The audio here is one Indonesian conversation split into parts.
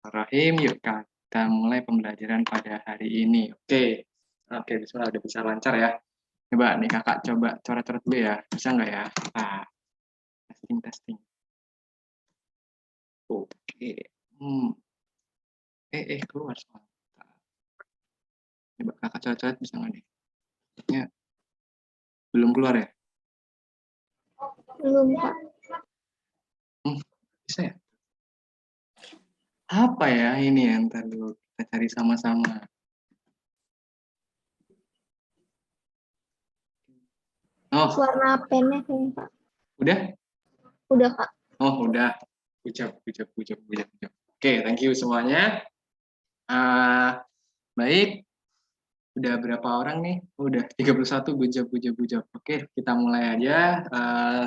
Bismillahirrahmanirrahim. Yuk kita mulai pembelajaran pada hari ini. Oke, Bismillah udah bisa lancar ya. Coba nih kakak coba coret-coret dulu ya. Bisa nggak ya? Ah, testing. Oke. Keluar semua. Coba kakak coret-coret bisa nggak nih? Ya, belum keluar ya? Belum, Pak. Bisa ya? Apa ya ini yang ntar dulu kita cari sama-sama. Oh, Warna pennya kayaknya, Pak. udah? Udah, Pak. Oh, udah. Ucap. Oke, thank you semuanya. Baik. Udah berapa orang nih? Udah 31, bujab. Oke, kita mulai aja.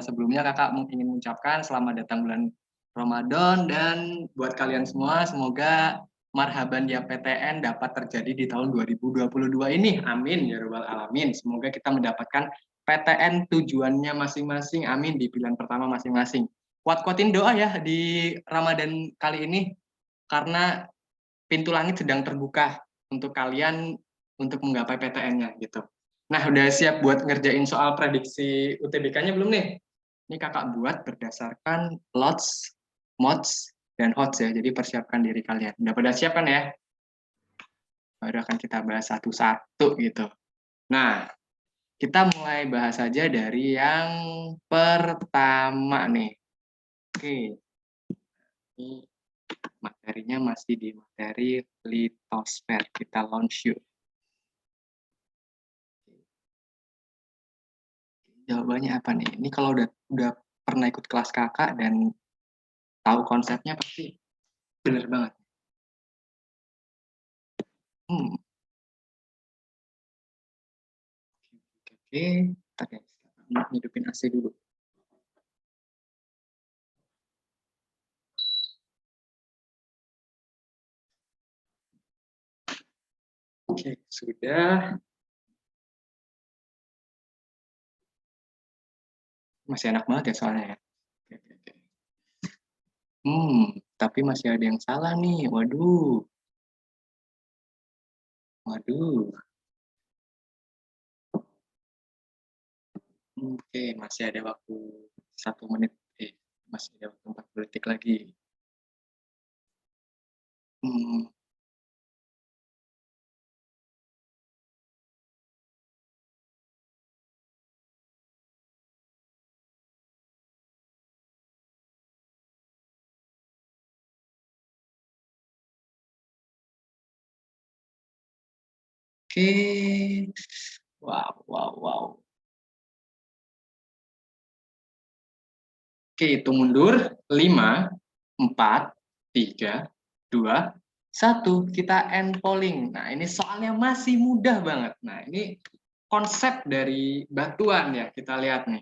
Sebelumnya kakak ingin mengucapkan selamat datang bulan Ramadan, dan buat kalian semua semoga marhaban ya PTN dapat terjadi di tahun 2022 ini. Amin ya rabbal alamin. Semoga kita mendapatkan PTN tujuannya masing-masing. Amin di pilihan pertama masing-masing. Kuat-kuatin doa ya di Ramadan kali ini, karena pintu langit sedang terbuka untuk kalian untuk menggapai PTN-nya gitu. Nah, udah siap buat ngerjain soal prediksi UTBK-nya belum nih? Ini kakak buat berdasarkan lots, mods, dan hots ya. Jadi persiapkan diri kalian. Udah pada siap kan ya? Baru akan kita bahas satu-satu gitu. Nah, kita mulai bahas aja dari yang pertama nih. Oke. Ini materinya masih di materi litosfer. Kita launch yuk. Jawabannya apa nih? Ini kalau udah pernah ikut kelas kakak dan tahu konsepnya pasti bener banget. Oke. Oke. Hidupin AC dulu. Oke, sudah. Masih enak banget ya soalnya ya. Oke. Tapi masih ada yang salah nih. Waduh. Oke, masih ada waktu 1 menit. Masih ada waktu 40 detik lagi. Oke. Wow. Oke, hitung mundur. 5, 4, 3, 2, 1. Kita end polling. Nah, ini soalnya masih mudah banget. Nah, ini konsep dari batuan ya. Kita lihat nih.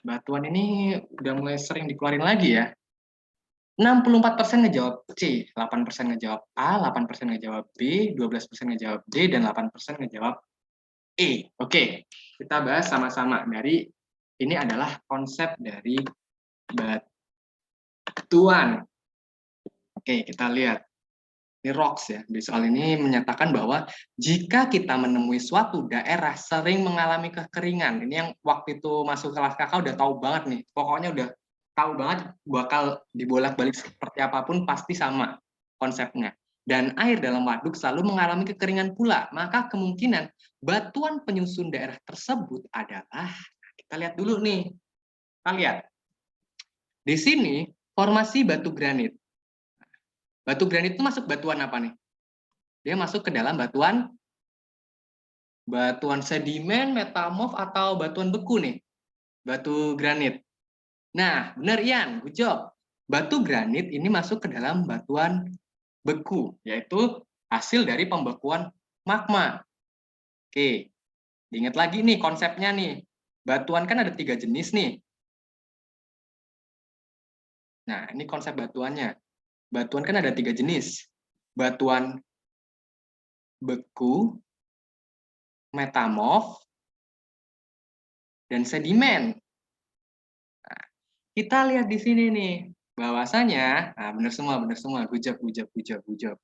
Batuan ini udah mulai sering dikeluarin lagi ya. 64% ngejawab C, 8% ngejawab A, 8% ngejawab B, 12% ngejawab D, dan 8% ngejawab E. Oke, kita bahas sama-sama. Ini adalah konsep dari batuan. Oke, kita lihat. Ini rocks ya. Di soal ini menyatakan bahwa jika kita menemui suatu daerah sering mengalami kekeringan, ini yang waktu itu masuk kelas kakak udah tahu banget nih. Pokoknya udah tahu banget bakal dibolak-balik seperti apapun pasti sama konsepnya. Dan air dalam waduk selalu mengalami kekeringan pula. Maka kemungkinan batuan penyusun daerah tersebut adalah, kita lihat dulu nih. Kita lihat. Di sini formasi batu granit. Batu granit itu masuk batuan apa nih? Dia masuk ke dalam batuan sedimen, metamorf, atau batuan beku nih. Batu granit. Nah, benar Ian, good job. Batu granit ini masuk ke dalam batuan beku, yaitu hasil dari pembekuan magma. Oke, diingat lagi nih konsepnya nih. Batuan kan ada 3 jenis nih. Nah, ini konsep batuannya. Batuan kan ada 3 jenis. Batuan beku, metamorf, dan sedimen. Nah, kita lihat di sini nih. Bahwasanya, nah benar semua, good job.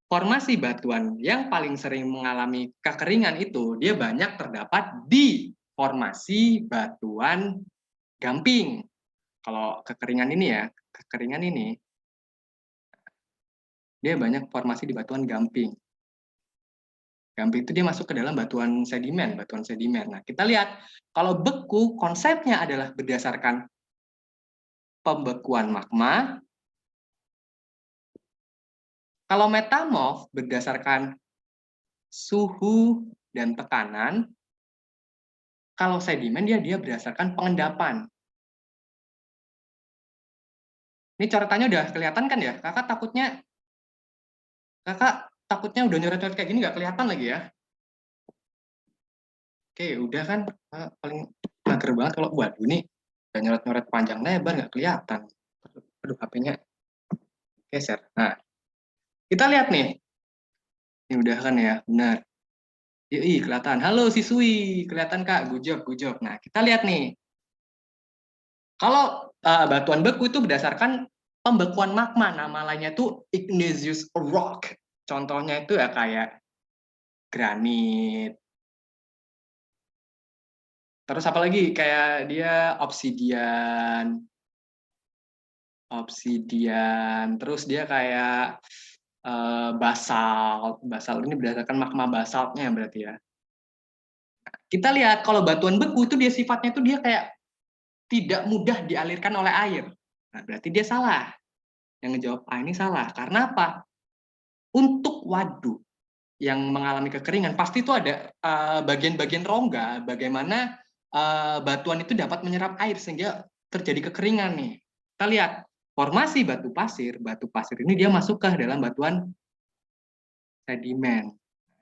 Formasi batuan yang paling sering mengalami kekeringan itu, dia banyak terdapat di formasi batuan gamping. Kalau kekeringan ini, dia banyak formasi di batuan gamping. Gamping itu dia masuk ke dalam batuan sedimen. Nah, kita lihat, kalau beku konsepnya adalah berdasarkan pembekuan magma. Kalau metamorf berdasarkan suhu dan tekanan. Kalau sedimen dia berdasarkan pengendapan. Ini coretannya udah kelihatan kan ya? Kakak takutnya udah nyoret-nyoret kayak gini nggak kelihatan lagi ya? Oke, udah kan? Paling mager banget kalau waduh nih udah nyoret-nyoret panjang lebar nggak kelihatan. Aduh, HP-nya geser. Nah, kita lihat nih. Ini udah kan ya, benar. Yoi, kelihatan. Halo siswi, kelihatan Kak? Good job. Nah, kita lihat nih. Kalau batuan beku itu berdasarkan pembekuan magma, nama lainnya tuh igneous rock. Contohnya itu ya kayak granit. Terus apa lagi? Kayak dia obsidian. Terus dia kayak basalt. Basalt ini berdasarkan magma basaltnya berarti ya. Kita lihat kalau batuan beku itu dia sifatnya itu dia kayak tidak mudah dialirkan oleh air. Nah, berarti dia salah. Yang ngejawab A ini salah. Karena apa? Untuk waduk yang mengalami kekeringan, pasti itu ada bagian-bagian rongga, bagaimana batuan itu dapat menyerap air sehingga terjadi kekeringan nih. Kita lihat formasi batu pasir ini dia masuk ke dalam batuan sedimen.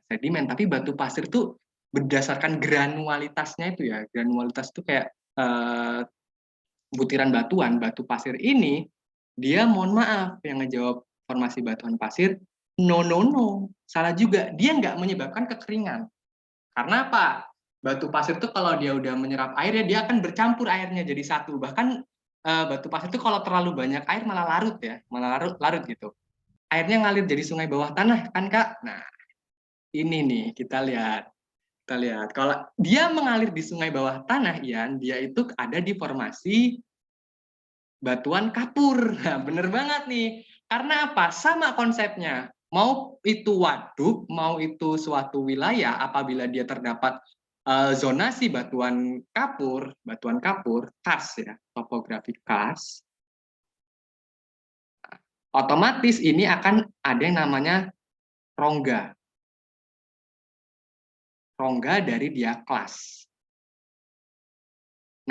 Tapi batu pasir itu berdasarkan granualitasnya itu ya, granualitas itu kayak butiran batuan, batu pasir ini dia mohon maaf yang ngejawab formasi batuan pasir, no, salah juga, dia nggak menyebabkan kekeringan. Karena apa? Batu pasir itu kalau dia udah menyerap air ya dia akan bercampur airnya jadi satu. Bahkan batu pasir itu kalau terlalu banyak air malah larut ya, larut gitu. Airnya ngalir jadi sungai bawah tanah kan Kak? Nah, ini nih kita lihat. Kalau dia mengalir di sungai bawah tanah, Ian, dia itu ada di formasi batuan kapur. Nah, bener banget nih. Karena apa? Sama konsepnya. Mau itu waduk, mau itu suatu wilayah, apabila dia terdapat zonasi batuan kapur, kars ya, topografi kars, otomatis ini akan ada yang namanya rongga. Rongga dari dia kelas.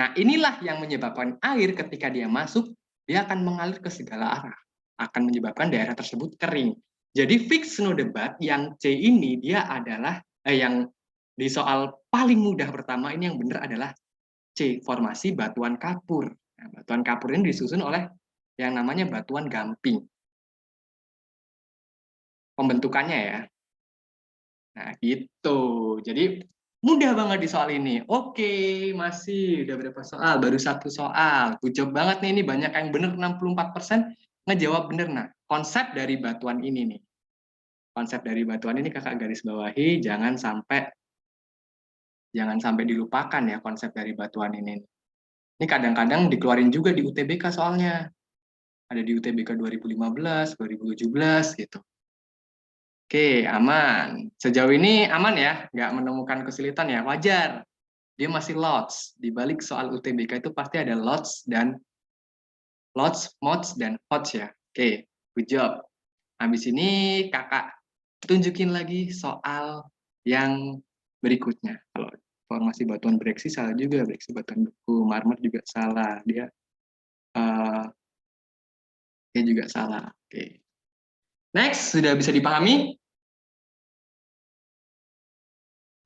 Nah, inilah yang menyebabkan air ketika dia masuk, dia akan mengalir ke segala arah. Akan menyebabkan daerah tersebut kering. Jadi fix no debat yang C ini dia adalah, yang di soal paling mudah pertama ini yang benar adalah C, formasi batuan kapur. Nah, batuan kapur ini disusun oleh yang namanya batuan gamping. Pembentukannya ya. Nah, gitu. Jadi mudah banget di soal ini. Oke, masih udah berapa soal? Baru satu soal. Good banget nih, ini banyak yang bener, 64% ngejawab bener. Nah, konsep dari batuan ini nih. Konsep dari batuan ini kakak garis bawahi, jangan sampai dilupakan ya konsep dari batuan ini. Ini kadang-kadang dikeluarin juga di UTBK soalnya. Ada di UTBK 2015, 2017 gitu. Oke, aman. Sejauh ini aman ya, nggak menemukan kesulitan ya, wajar. Dia masih lots. Di balik soal UTBK itu pasti ada lots, mods, dan hots ya. Oke, good job. Habis ini kakak tunjukin lagi soal yang berikutnya. Kalau formasi batuan breksi salah juga, breksi batuan beku, marmer juga salah. Dia juga salah. Oke. Next, sudah bisa dipahami?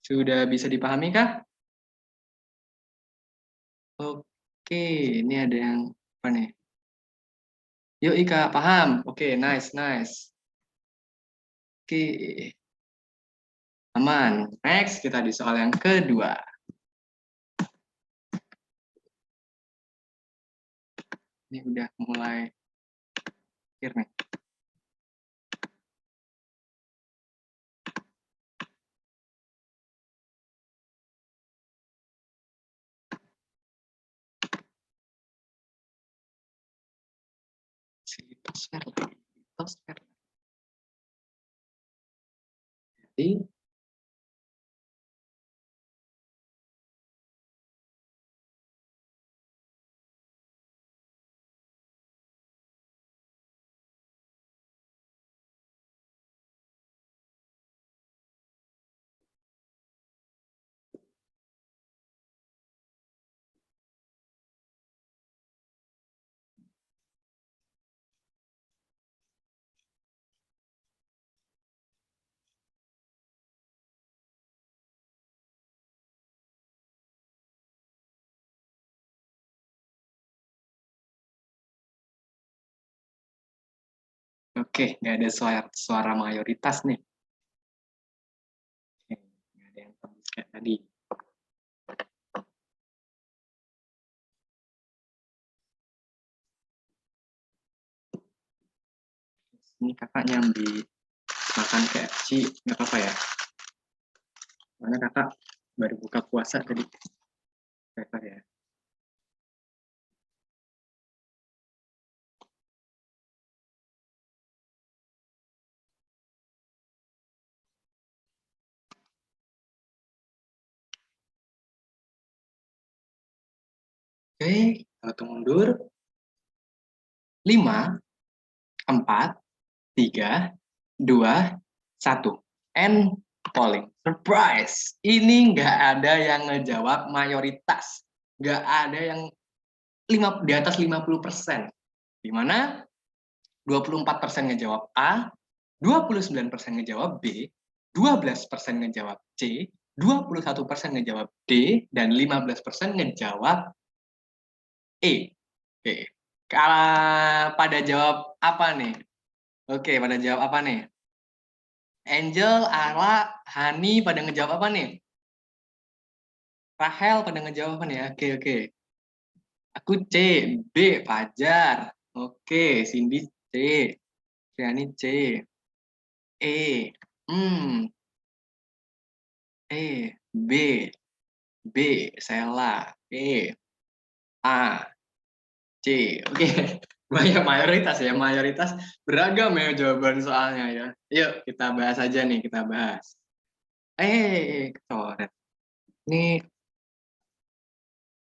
Sudah bisa dipahami kah? Oke, ini ada yang apa nih? Yuk Ika, paham? Oke, nice. Oke, aman. Next, kita di soal yang kedua. Ini udah mulai akhir nih. Litosfer lagi. Litosfer. Jadi oke, nggak ada suara mayoritas nih. Oke, nggak ada yang tembus kayak tadi. Ini kakak nyambi makan KFC, nggak apa-apa ya? Karena kakak baru buka puasa tadi. Kakak ya. Oke, auto mundur. 5, 4, 3, 2, 1. And polling. Surprise! Ini nggak ada yang ngejawab mayoritas. Nggak ada yang di atas 50%. Di mana 24% ngejawab A, 29% ngejawab B, 12% ngejawab C, 21% ngejawab D, dan 15% ngejawab E. Oke. Kalau pada jawab apa nih? Oke, pada jawab apa nih? Angel, Ala, Hani pada ngejawab apa nih? Rahel pada ngejawab apa nih? Oke, oke. Aku C, B, Fajar. Oke, Cindy C, Riani C, E, E, B, Sela, E, A, C. Oke, banyak mayoritas ya, mayoritas beragam ya jawaban soalnya ya. Yuk kita bahas aja nih, kita bahas. Coret. Ini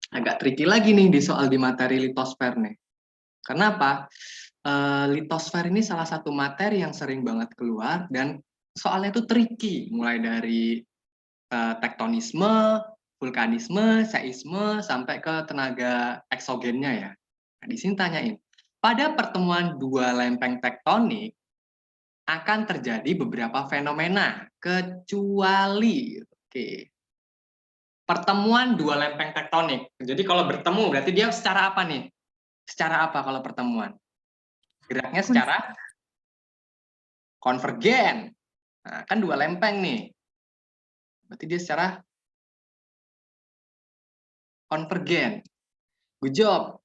agak tricky lagi nih di soal di materi litosfer nih. Kenapa? Litosfer ini salah satu materi yang sering banget keluar dan soalnya itu tricky, mulai dari tektonisme, vulkanisme, seisme, sampai ke tenaga eksogennya ya. Nah, di sini tanyain, pada pertemuan dua lempeng tektonik akan terjadi beberapa fenomena, kecuali, pertemuan dua lempeng tektonik. Jadi kalau bertemu, berarti dia secara apa nih? Secara apa kalau pertemuan? Geraknya secara konvergen. Nah, kan dua lempeng nih. Berarti dia secara konvergen. Good job.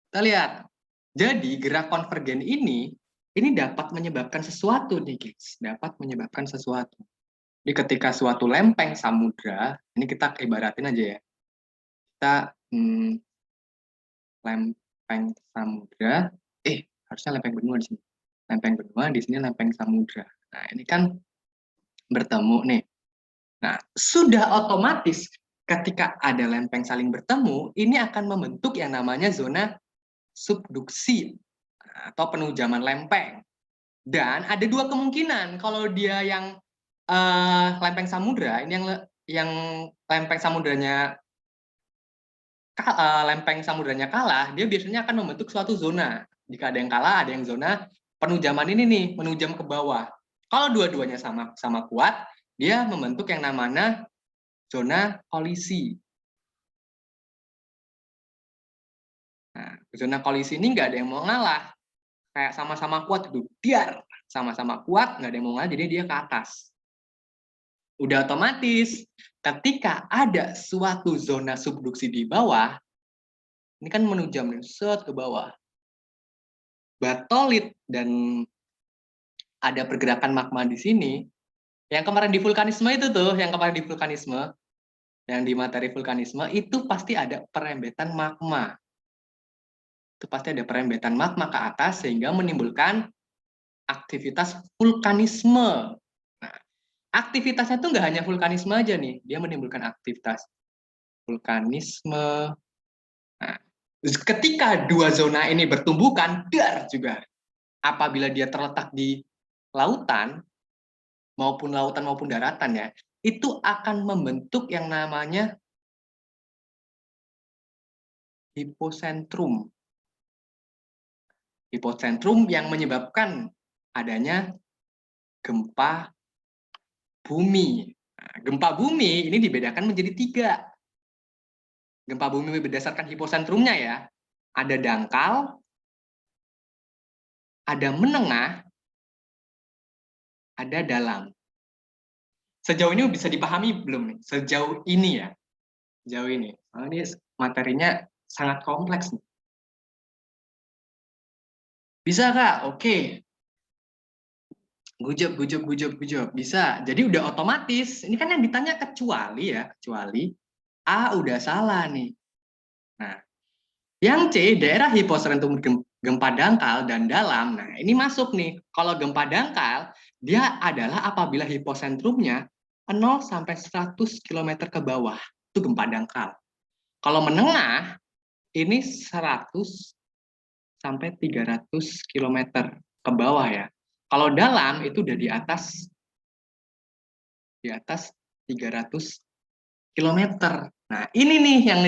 Kita lihat. Jadi gerak konvergen ini dapat menyebabkan sesuatu nih guys. Dapat menyebabkan sesuatu. Jadi ketika suatu lempeng samudra, ini kita ibaratin aja ya. Kita lempeng samudra, harusnya lempeng benua di sini. Lempeng benua, di sini lempeng samudra. Nah, ini kan bertemu nih. Nah, sudah otomatis ketika ada lempeng saling bertemu, ini akan membentuk yang namanya zona subduksi atau penujaman lempeng. Dan ada dua kemungkinan kalau dia yang lempeng samudra, ini yang lempeng samudranya kalah, dia biasanya akan membentuk suatu zona. Jika ada yang kalah, ada yang zona penujaman ini nih, menujam ke bawah. Kalau dua-duanya sama kuat, dia membentuk yang namanya zona kolisi. Nah, zona kolisi ini nggak ada yang mau ngalah. Kayak sama-sama kuat itu, biar sama-sama kuat, nggak ada yang mau ngalah, jadi dia ke atas. Udah otomatis, ketika ada suatu zona subduksi di bawah, Ini kan menujam nih, set ke bawah. Batolit dan ada pergerakan magma di sini. Yang kemarin di vulkanisme itu tuh, yang kemarin di vulkanisme, yang di materi vulkanisme itu pasti ada perembetan magma. Itu pasti ada perembetan magma ke atas sehingga menimbulkan aktivitas vulkanisme. Nah, aktivitasnya tuh nggak hanya vulkanisme aja nih, dia menimbulkan aktivitas vulkanisme. Nah, ketika dua zona ini bertumbukan, dar juga. Apabila dia terletak di lautan maupun daratan ya, itu akan membentuk yang namanya hipocentrum. Hipocentrum yang menyebabkan adanya gempa bumi. Nah, gempa bumi ini dibedakan menjadi 3. Gempa bumi berdasarkan hiposentrumnya ya. Ada dangkal, ada menengah, ada dalam. Sejauh ini bisa dipahami belum nih? Sejauh ini ya. Sejauh ini. Oh, ini materinya sangat kompleks nih. Bisa Kak? Oke. Gujab. Bisa. Jadi udah otomatis. Ini kan yang ditanya kecuali ya. Kecuali A udah salah nih. Nah, yang C, daerah hiposentrum gempa dangkal dan dalam. Nah, ini masuk nih. Kalau gempa dangkal, dia adalah apabila hiposentrumnya 0 sampai 100 km ke bawah. Itu gempa dangkal. Kalau menengah, ini 100 sampai 300 km ke bawah ya. Kalau dalam itu udah di atas 300 km. Nah, ini nih yang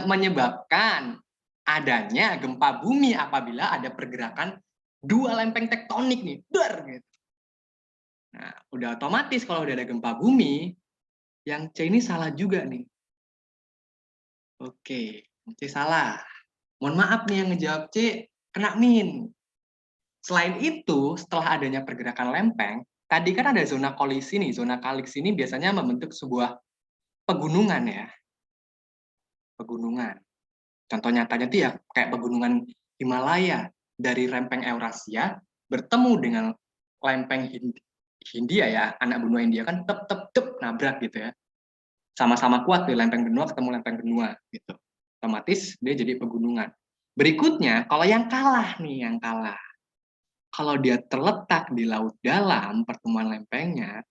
menyebabkan adanya gempa bumi apabila ada pergerakan dua lempeng tektonik nih. Gitu. Nah, udah otomatis kalau udah ada gempa bumi, yang C ini salah juga nih. Oke, C salah. Mohon maaf nih yang ngejawab C, kena min. Selain itu, setelah adanya pergerakan lempeng, tadi kan ada zona kolisi nih. Zona kalix ini biasanya membentuk sebuah pegunungan ya. Pegunungan. Contoh nyatanya itu ya kayak pegunungan Himalaya dari lempeng Eurasia bertemu dengan lempeng Hindia ya, anak benua India kan tep nabrak gitu ya. Sama-sama kuat tuh lempeng benua ketemu lempeng benua gitu. Otomatis dia jadi pegunungan. Berikutnya, kalau yang kalah nih, yang kalah. Kalau dia terletak di laut dalam pertemuan lempengnya,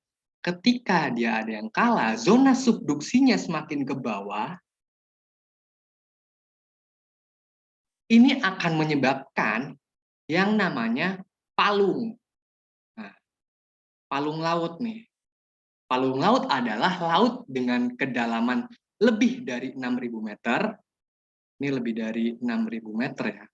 ketika dia ada yang kalah, zona subduksinya semakin ke bawah, ini akan menyebabkan yang namanya palung. Nah, palung laut nih. Palung laut adalah laut dengan kedalaman lebih dari 6.000 meter. Ini lebih dari 6.000 meter ya.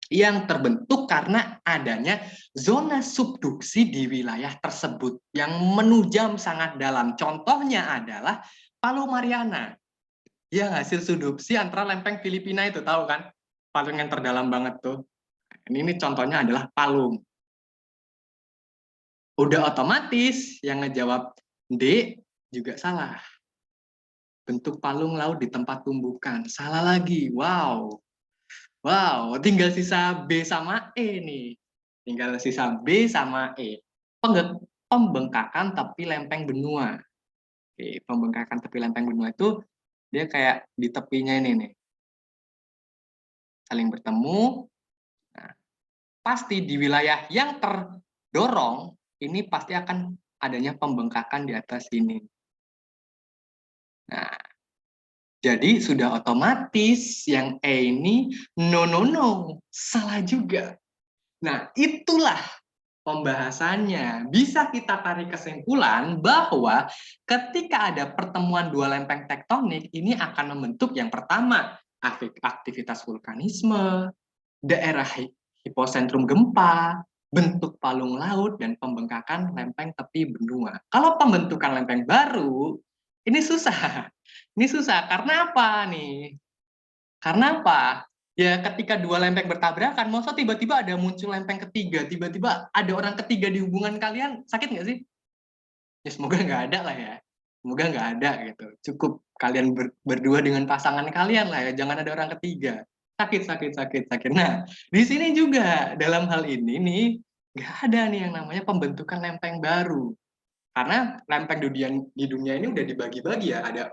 Yang terbentuk karena adanya zona subduksi di wilayah tersebut yang menujam sangat dalam. Contohnya adalah Palu Mariana. Ya, hasil subduksi antara lempeng Filipina itu, tahu kan? Palung yang terdalam banget tuh. Ini contohnya adalah palung. Udah otomatis yang ngejawab D juga salah. Bentuk palung laut di tempat tumbukan. Salah lagi. Wow. Wow, tinggal sisa B sama E nih. Tinggal sisa B sama E. Pembengkakan tepi lempeng benua. Oke, pembengkakan tepi lempeng benua itu dia kayak di tepinya ini nih. Saling bertemu. Nah, pasti di wilayah yang terdorong ini pasti akan adanya pembengkakan di atas ini. Nah, jadi sudah otomatis yang E ini no, salah juga. Nah, itulah pembahasannya. Bisa kita tarik kesimpulan bahwa ketika ada pertemuan dua lempeng tektonik, ini akan membentuk yang pertama, aktivitas vulkanisme, daerah hiposentrum gempa, bentuk palung laut, dan pembengkakan lempeng tepi benua. Kalau pembentukan lempeng baru, ini susah. Ini susah. Karena apa nih? Karena apa? Ya ketika dua lempeng bertabrakan, masa tiba-tiba ada muncul lempeng ketiga, tiba-tiba ada orang ketiga di hubungan kalian, sakit nggak sih? Ya semoga nggak ada lah ya. Semoga nggak ada gitu. Cukup kalian berdua dengan pasangan kalian lah ya, jangan ada orang ketiga. Sakit. Nah, di sini juga dalam hal ini nih nggak ada nih yang namanya pembentukan lempeng baru. Karena lempeng di dunia ini udah dibagi-bagi ya, ada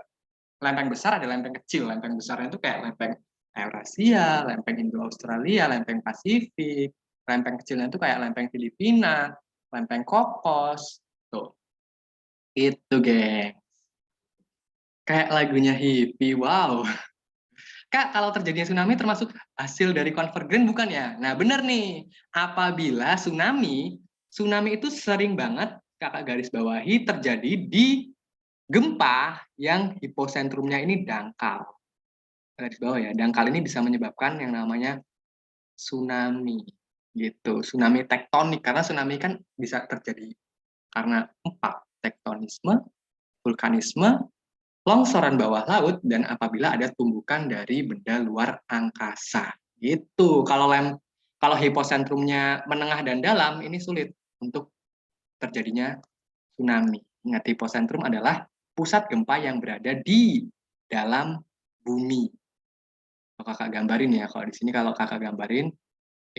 lempeng besar, ada lempeng kecil. Lempeng besarnya itu kayak lempeng Eurasia, lempeng Indo-Australia, lempeng Pasifik. Lempeng kecilnya itu kayak lempeng Filipina, lempeng Kokos. Tuh, itu geng. Kayak lagunya Hippie, wow. Kak, kalau terjadinya tsunami termasuk hasil dari convergence bukan ya? Nah, benar nih. Apabila tsunami itu sering banget kakak garis bawahi terjadi di gempa yang hiposentrumnya ini dangkal. Garis bawah ya, dangkal ini bisa menyebabkan yang namanya tsunami. Gitu, tsunami tektonik. Karena tsunami kan bisa terjadi karena empat, tektonisme, vulkanisme, longsoran bawah laut, dan apabila ada tumbukan dari benda luar angkasa. Gitu. Kalau hiposentrumnya menengah dan dalam, ini sulit untuk terjadinya tsunami. Ingat, hipocentrum adalah pusat gempa yang berada di dalam bumi. Kalau kakak gambarin ya, kalau di sini kalau kakak gambarin,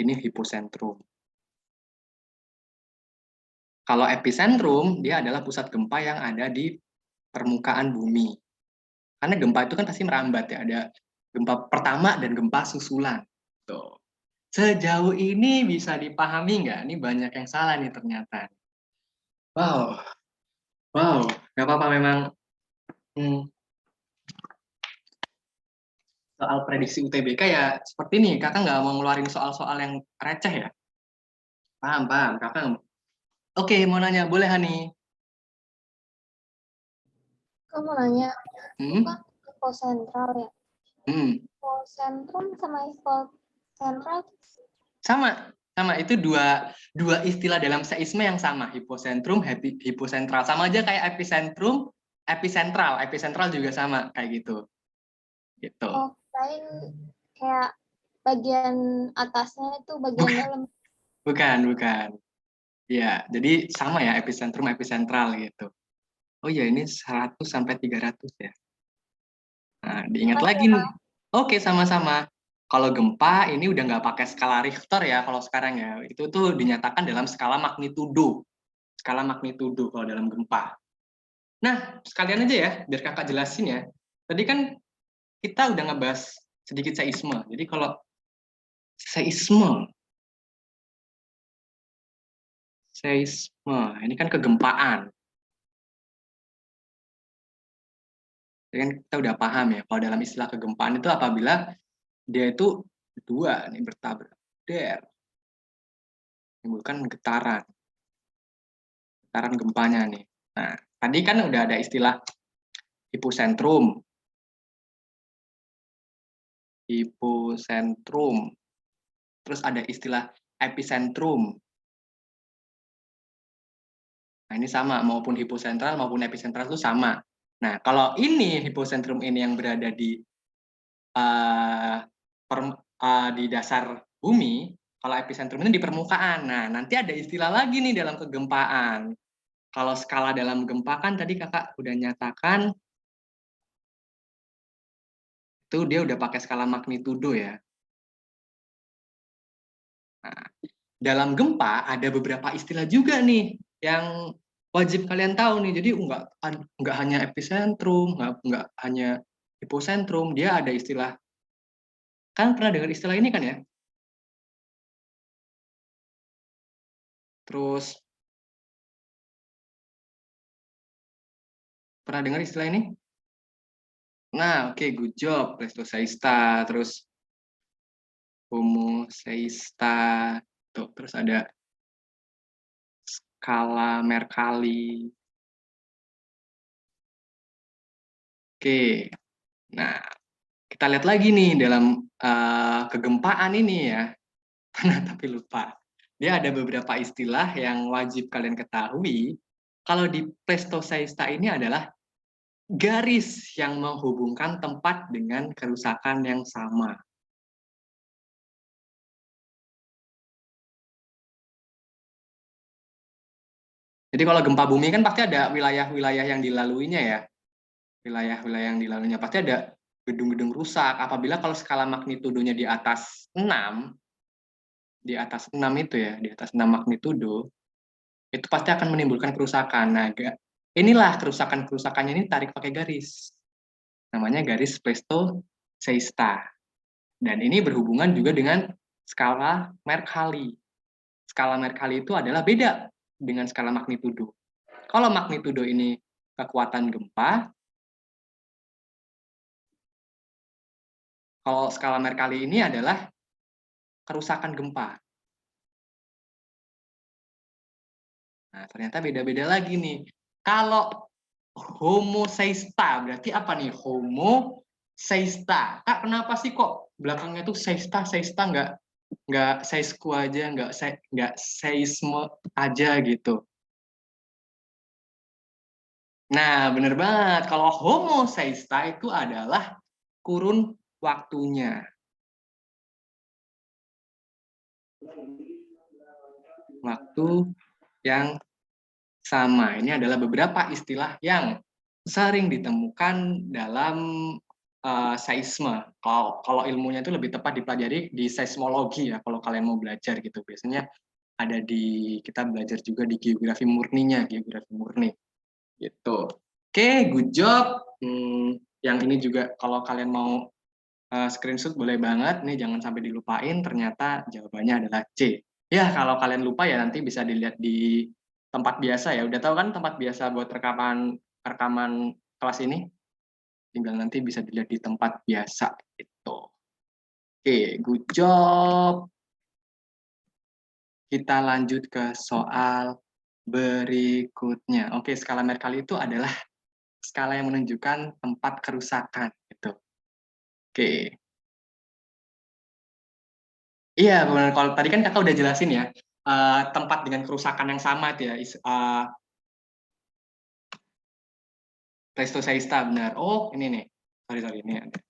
ini hipocentrum. Kalau epicentrum, dia adalah pusat gempa yang ada di permukaan bumi. Karena gempa itu kan pasti merambat ya, ada gempa pertama dan gempa susulan. Tuh. Sejauh ini bisa dipahami nggak? Ini banyak yang salah nih ternyata. Wow, wow, nggak apa-apa memang. Hmm, soal prediksi UTBK ya seperti ini, kakak nggak mau ngeluarin soal-soal yang receh ya? Paham, paham, kakak. Oke, mau nanya, boleh Hani? Kamu mau nanya, itu Hmm? kan hipocentral ya. Hmm. Hipocentrum sama hipocentral Sama, sama itu dua istilah dalam seisme yang sama, hipocentrum, hipocentral. Sama aja kayak epicentrum, epicentral juga sama kayak gitu. Gitu. lain kayak bagian atasnya itu bagian Bukan, dalam. bukan. Ya, jadi sama ya epicentrum, epicentral gitu. Oh ya, ini 100 sampai 300 ya. Nah, diingat Makasih lagi ya, nih. Kak. Oke, sama-sama. Kalau gempa ini udah nggak pakai skala Richter ya kalau sekarang ya. Itu tuh dinyatakan dalam skala magnitudo. Skala magnitudo kalau dalam gempa. Nah, sekalian aja ya, biar kakak jelasin ya. Tadi kan kita udah ngebahas sedikit seisme. Jadi kalau seisme, ini kan kegempaan. Jadi kan kita udah paham ya, kalau dalam istilah kegempaan itu apabila dia itu dua nih bertabrak, menimbulkan getaran gempanya nih. Nah, tadi kan udah ada istilah hipocentrum, terus ada istilah epicentrum. Nah, ini sama, maupun hipocentral maupun epicentral itu sama. Nah, kalau ini hipocentrum ini yang berada uh, di dasar bumi, kalau epicentrum ini di permukaan. Nah, nanti ada istilah lagi nih dalam kegempaan. Kalau skala dalam gempa kan tadi kakak udah nyatakan itu dia udah pakai skala magnitudo ya. Nah, dalam gempa ada beberapa istilah juga nih yang wajib kalian tahu nih. Jadi nggak hanya epicentrum, nggak hanya hipocentrum, dia ada istilah. Kan pernah dengar istilah ini kan ya? Terus pernah dengar istilah ini? Nah, oke, good job, Pleistocesta, terus Homo seista, tuh, terus ada skala Mercalli. Oke, nah kita lihat lagi nih dalam kegempaan ini ya, tapi lupa. Dia ada beberapa istilah yang wajib kalian ketahui. Kalau di Pleistocesta ini adalah garis yang menghubungkan tempat dengan kerusakan yang sama. Jadi kalau gempa bumi kan pasti ada wilayah-wilayah yang dilaluinya ya. wilayah-wilayah yang dilaluinya. Pasti ada gedung-gedung rusak. Apabila kalau skala magnitudonya di atas 6 itu ya, di atas 6 magnitudo, itu pasti akan menimbulkan kerusakan. Nah, inilah kerusakan-kerusakannya ini tarik pakai garis. Namanya garis Pleistocesta. Dan ini berhubungan juga dengan skala Mercalli. Skala Mercalli itu adalah beda dengan skala magnitudo. Kalau magnitudo ini kekuatan gempa, kalau skala Mercalli ini adalah kerusakan gempa. Nah, ternyata beda-beda lagi nih. Kalau Homo seista, berarti apa nih? Homo seista. Kak, kenapa sih kok belakangnya tuh seista, seista nggak seisku aja, nggak seisme aja gitu. Nah, bener banget. Kalau Homo seista itu adalah kurun waktunya. Waktu yang sama. Ini adalah beberapa istilah yang sering ditemukan dalam seisme. Kalau ilmunya itu lebih tepat dipelajari di seismologi ya, kalau kalian mau belajar gitu. Biasanya ada kita belajar juga di geografi murninya, geografi murni. Gitu. Oke, good job. Yang ini juga kalau kalian mau screenshot boleh banget. Nih jangan sampai dilupain, ternyata jawabannya adalah C. Ya, kalau kalian lupa ya nanti bisa dilihat di tempat biasa ya. Udah tahu kan tempat biasa buat rekaman kelas ini? Tinggal nanti bisa dilihat di tempat biasa itu. Oke, good job. Kita lanjut ke soal berikutnya. Oke, skala Mercalli itu adalah skala yang menunjukkan tempat kerusakan gitu. Oke. Iya, benar. Kalau tadi kan kakak udah jelasin ya, tempat dengan kerusakan yang sama itu ya, Pleistocesta benar. Oh, ini nih. Sorry, ini ada.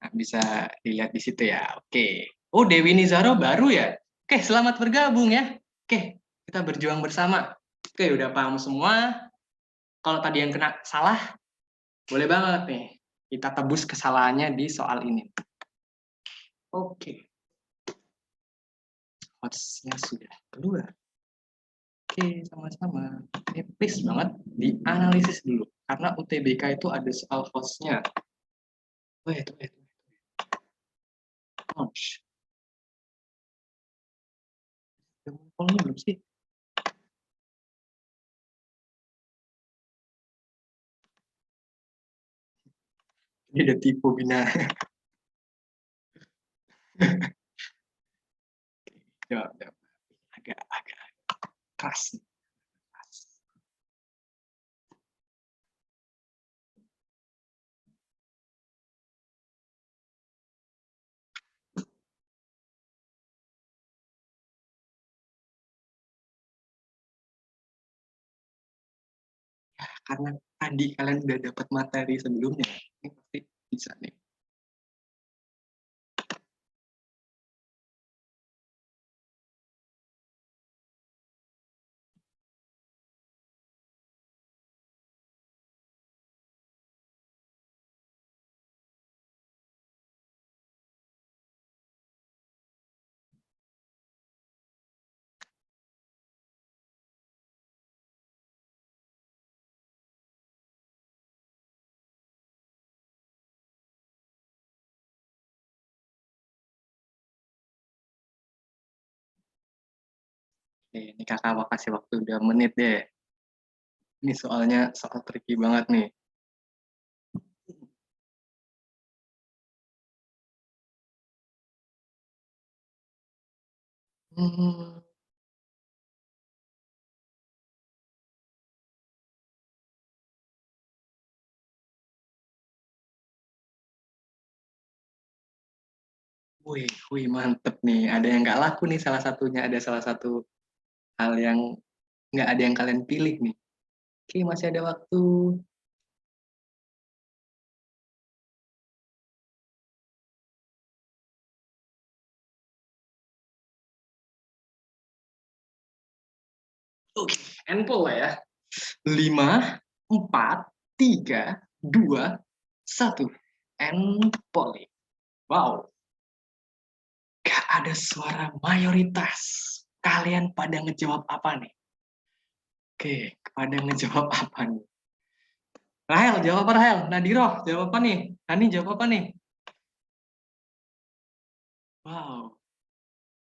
Nah, bisa dilihat di situ ya. Oke. Oh, Dewi Nizaro baru ya. Oke, selamat bergabung ya. Oke, kita berjuang bersama. Oke, udah paham semua. Kalau tadi yang kena salah, boleh banget nih. Kita tebus kesalahannya di soal ini. Oke. Hotsnya sudah keluar. Oke, sama-sama. Ini please banget dianalisis dulu. Karena UTBK itu ada soal hostnya. Wait. Ouch. Udah ngumpul nih belum sih? Ini ada tipe bina. Jawab. Agak keras. Karena tadi kalian udah dapat materi sebelumnya. Ini pasti bisa nih. Oke, ini kakak mau kasih waktu 2 menit deh. Ini soalnya soal tricky banget nih. Hmm. Wih, mantep nih. Ada yang nggak laku nih salah satunya. Ada salah satu hal yang nggak ada yang kalian pilih nih. Oke, masih ada waktu. Oke, handful lah ya. 5, 4, 3, 2, 1. And polling. Wow. Gak ada suara mayoritas. Kalian pada ngejawab apa nih? Oke, pada ngejawab apa nih? Rahel, jawab apa Rahel? Nadiro, jawab apa nih? Hani, jawab apa nih? Wow.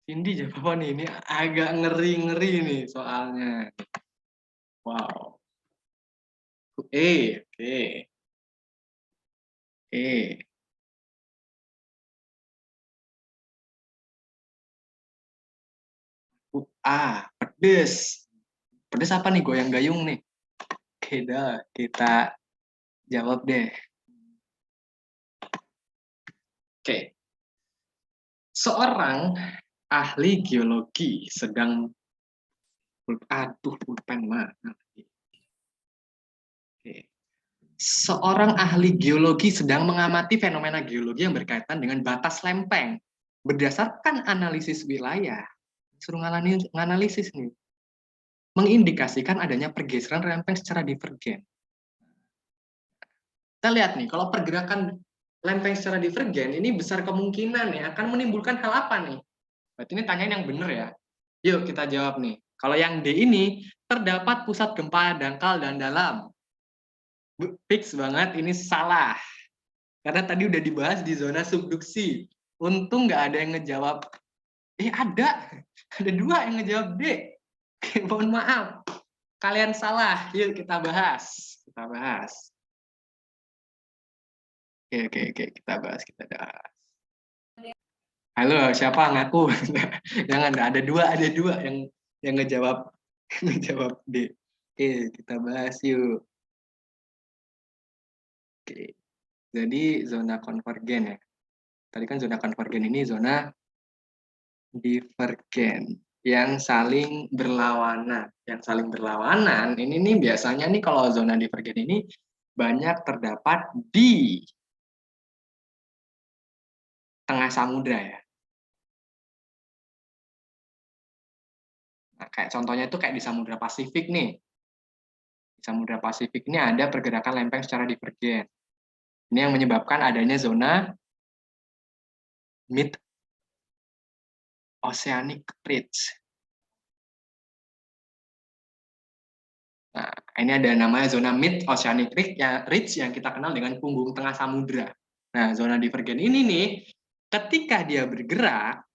Cindy, jawab apa nih? Ini agak ngeri-ngeri nih soalnya. Wow. Oke. Pedes. Pedes apa nih? Goyang gayung nih. Oke dah, kita jawab deh. Oke. Seorang ahli geologi sedang pulpen mana? Oke. Seorang ahli geologi sedang mengamati fenomena geologi yang berkaitan dengan batas lempeng. Berdasarkan analisis wilayah, suruh nganalisis nih, mengindikasikan adanya pergeseran lempeng secara divergen. Kita lihat nih, kalau pergerakan lempeng secara divergen, ini besar kemungkinan ya akan menimbulkan hal apa nih? Berarti ini tanyain yang benar ya. Yuk kita jawab nih. Kalau yang D ini, terdapat pusat gempa dangkal dan dalam. Fix banget, ini salah. Karena tadi udah dibahas di zona subduksi. Untung nggak ada yang ngejawab. Ada. Ada 2 yang ngejawab D. Mohon maaf. Kalian salah. Yuk kita bahas. Oke. Kita bahas. Halo, siapa ngaku? Jangan, ada dua yang ngejawab D. Oke, kita bahas yuk. Oke. Jadi zona konvergen ya. Tadi kan zona konvergen ini zona divergen yang saling berlawanan. Yang saling berlawanan ini nih biasanya nih kalau zona divergen ini banyak terdapat di tengah samudra ya. Nah, kayak contohnya itu kayak di Samudra Pasifik nih. Di Samudra Pasifik ini ada pergerakan lempeng secara divergen. Ini yang menyebabkan adanya zona mid oceanic ridge. Nah, ini ada namanya zona mid oceanic ridge yang kita kenal dengan punggung tengah samudra. Nah, zona divergen ini nih, ketika dia bergerak,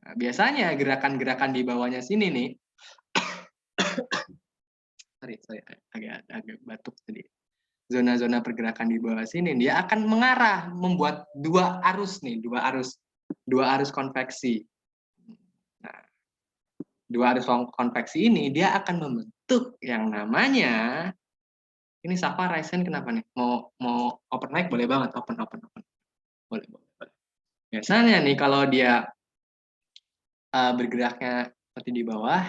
nah, biasanya gerakan-gerakan di bawahnya sini nih, sorry, agak batuk tadi. Zona-zona pergerakan di bawah sini dia akan mengarah, membuat dua arus konveksi. Nah, dua arus konveksi ini dia akan membentuk yang namanya, ini Safa Raisen kenapa nih? Mau open mic boleh banget, open. Boleh. Biasanya nih kalau dia bergeraknya seperti di bawah,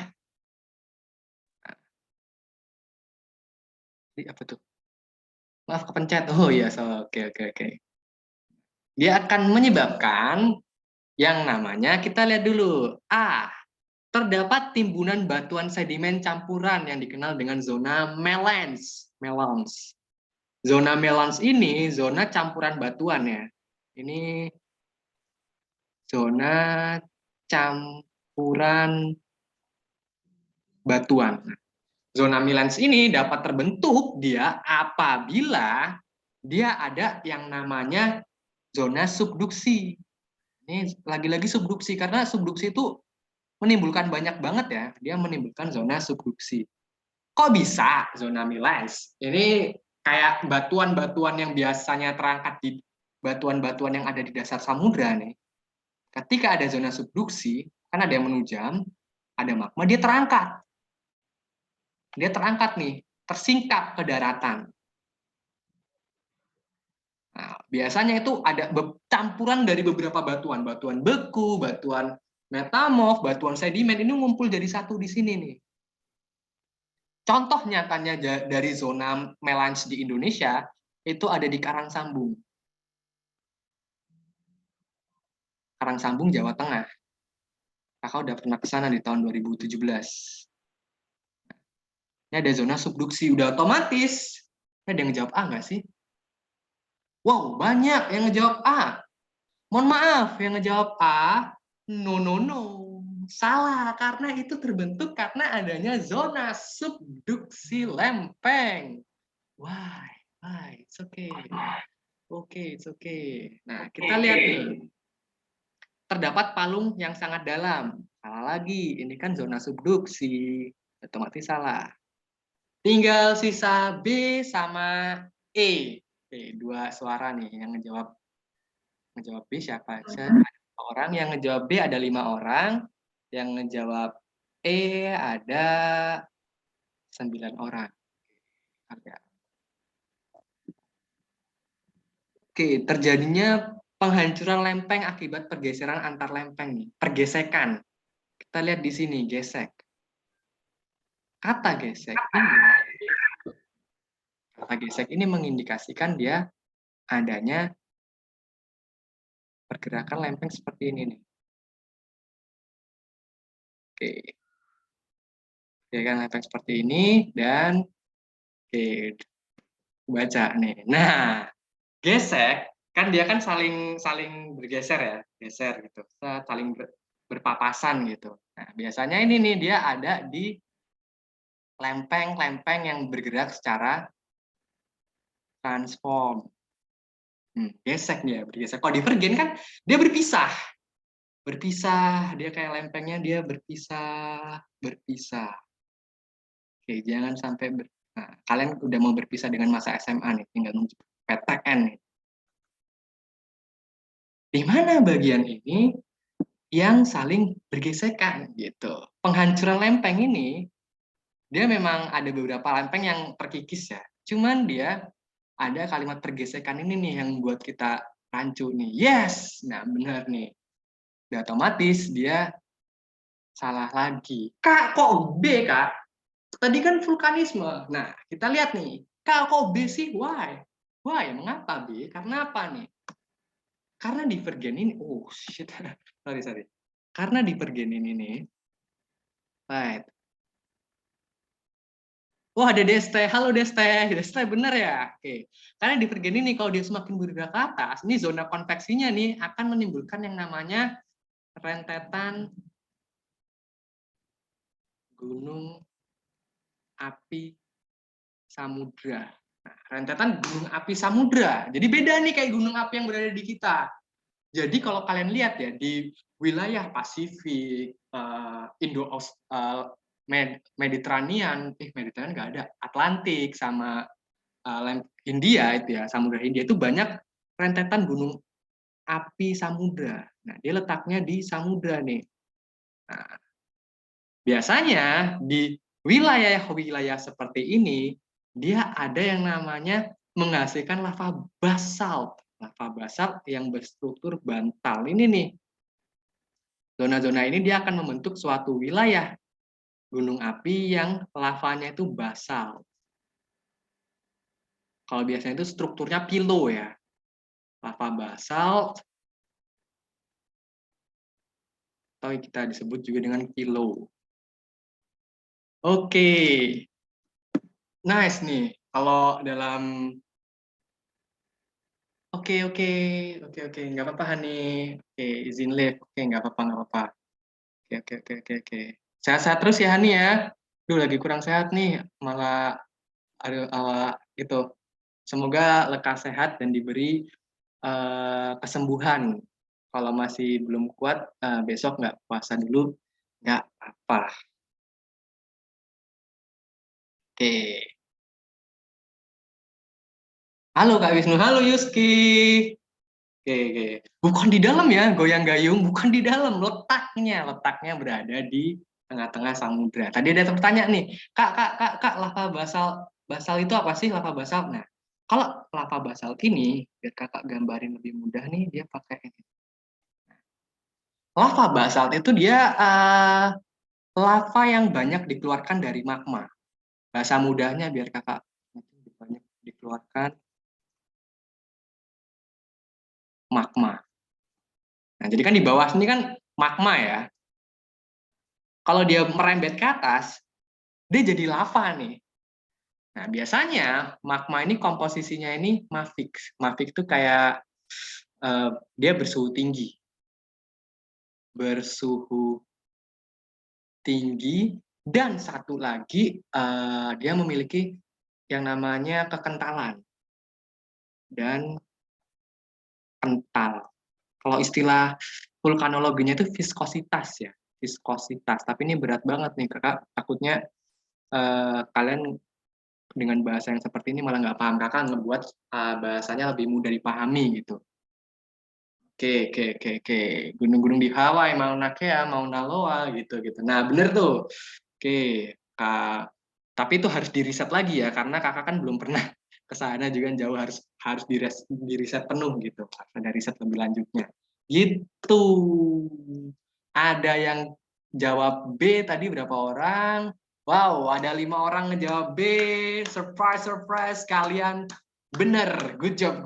apa tuh? Maaf kepencet. Oh iya, oke. Dia akan menyebabkan yang namanya, kita lihat dulu. Terdapat timbunan batuan sedimen campuran yang dikenal dengan zona melans. Zona melans ini zona campuran batuan ya. Ini zona campuran batuan. Zona melans ini dapat terbentuk dia apabila dia ada yang namanya zona subduksi. Ini lagi-lagi subduksi, karena subduksi itu menimbulkan banyak banget ya, dia menimbulkan zona subduksi. Kok bisa zona melans? Ini kayak batuan-batuan yang biasanya terangkat di batuan-batuan yang ada di dasar samudra nih. Ketika ada zona subduksi, kan ada yang menujam, ada magma, dia terangkat. Nih, tersingkap ke daratan. Nah, biasanya itu ada campuran dari beberapa batuan beku, batuan metamorf, batuan sedimen, ini ngumpul jadi satu di sini nih. Contoh nyatanya dari zona melans di Indonesia, itu ada di Karangsambung. Karangsambung, Jawa Tengah. Kakak udah pernah ke sana di tahun 2017. Ini ada zona subduksi, udah otomatis. Ada yang ngejawab A nggak sih? Wow, banyak yang ngejawab A. Mohon maaf, yang ngejawab A, no, no, no. Salah, karena itu terbentuk karena adanya zona subduksi lempeng. Why? It's okay. It's okay. Nah, kita lihat nih. Terdapat palung yang sangat dalam. Salah lagi, ini kan zona subduksi. Otomatis salah. Tinggal sisa B sama E. Oke, dua suara nih yang ngejawab B siapa aja? Orang yang ngejawab B ada 5 orang, yang ngejawab E ada 9 orang. Oke, terjadinya penghancuran lempeng akibat pergeseran antar lempeng nih. Pergesekan. Kita lihat di sini, gesek. Kata gesek ini mengindikasikan dia adanya pergerakan lempeng seperti ini nih. Oke. Pergerakan lempeng seperti ini dan oke, baca nih. Nah, gesek kan dia kan saling bergeser ya, geser gitu. Saling berpapasan gitu. Nah, biasanya ini nih dia ada di lempeng-lempeng yang bergerak secara transform. Gesek dia, bergeser. Kalau divergen kan dia berpisah. Dia kayak lempengnya dia berpisah. Oke, jangan sampai nah, kalian udah mau berpisah dengan masa SMA nih, tinggal nunjuk PTN nih. Di mana bagian ini yang saling bergesekan gitu. Penghancuran lempeng ini dia memang ada beberapa lempeng yang terkikis ya. Cuman dia ada kalimat pergesekan ini nih yang buat kita rancu nih. Yes, nah benar nih. Udah otomatis dia salah lagi. Kak, kok B, Kak? Tadi kan vulkanisme. Nah, kita lihat nih. Kak, kok B sih? Why? Mengapa B? Karena apa nih? Karena divergen ini, oh shit, sorry. Karena divergen ini nih, right. Wah, ada Deste. Halo Deste. Deste bener ya? Oke. Karena divergen ini kalau dia semakin bergerak ke atas, ini zona konveksinya nih akan menimbulkan yang namanya rentetan gunung api samudra. Nah, rentetan gunung api samudra. Jadi beda nih kayak gunung api yang berada di kita. Jadi kalau kalian lihat ya di wilayah Pasifik, Mediterranean nggak ada, Atlantik sama Hindia itu ya, Samudra Hindia itu banyak rentetan gunung api samudra. Nah, dia letaknya di samudra nih. Nah, biasanya di wilayah-wilayah seperti ini dia ada yang namanya menghasilkan lava basalt. Lava basalt yang berstruktur bantal. Ini nih. Zona-zona ini dia akan membentuk suatu wilayah gunung api yang lavanya itu basal. Kalau biasanya itu strukturnya pilo ya. Lava basal atau kita disebut juga dengan pilo. Oke. Nice nih. Kalau dalam Oke, nggak apa-apa Hani. Oke, izin live. Oke, nggak apa-apa. Oke. Sehat-sehat terus ya Hani ya. Duh, lagi kurang sehat nih, malah gitu. Semoga lekas sehat dan diberi kesembuhan. Kalau masih belum kuat, besok nggak puasa dulu, nggak apa. Oke. Halo Kak Wisnu, halo Yuski. Oke. Bukan di dalam ya, goyang gayung, bukan di dalam. Letaknya berada di tengah-tengah samudra. Tadi ada pertanyaan nih, Kak, lava basal itu apa sih lava basal? Nah, kalau lava basal ini, biar kakak gambarin lebih mudah nih, dia pakai ini. Lava basal itu dia lava yang banyak dikeluarkan dari magma. Bahasa mudahnya biar kakak banyak dikeluarkan magma. Nah, jadi kan di bawah sini kan magma ya. Kalau dia merembet ke atas, dia jadi lava nih. Nah, biasanya magma ini komposisinya ini mafic. Mafic itu kayak dia bersuhu tinggi. Bersuhu tinggi dan satu lagi dia memiliki yang namanya kekentalan dan kental. Kalau istilah vulkanologinya itu viskositas ya, viskositas. Tapi ini berat banget nih kakak, takutnya kalian dengan bahasa yang seperti ini malah nggak paham. Kakak ngebuat bahasanya lebih mudah dipahami gitu. Oke. Gunung-gunung di Hawaii, Mauna Kea, Mauna Loa gitu gitu. Nah bener tuh. Oke, kak. Tapi itu harus diriset lagi ya, karena kakak kan belum pernah ke sana juga jauh, harus diriset penuh gitu. Harus ada riset lebih lanjutnya. Gitu. Ada yang jawab B tadi berapa orang? Wow, ada 5 orang ngejawab B. Surprise. Kalian bener. Good job.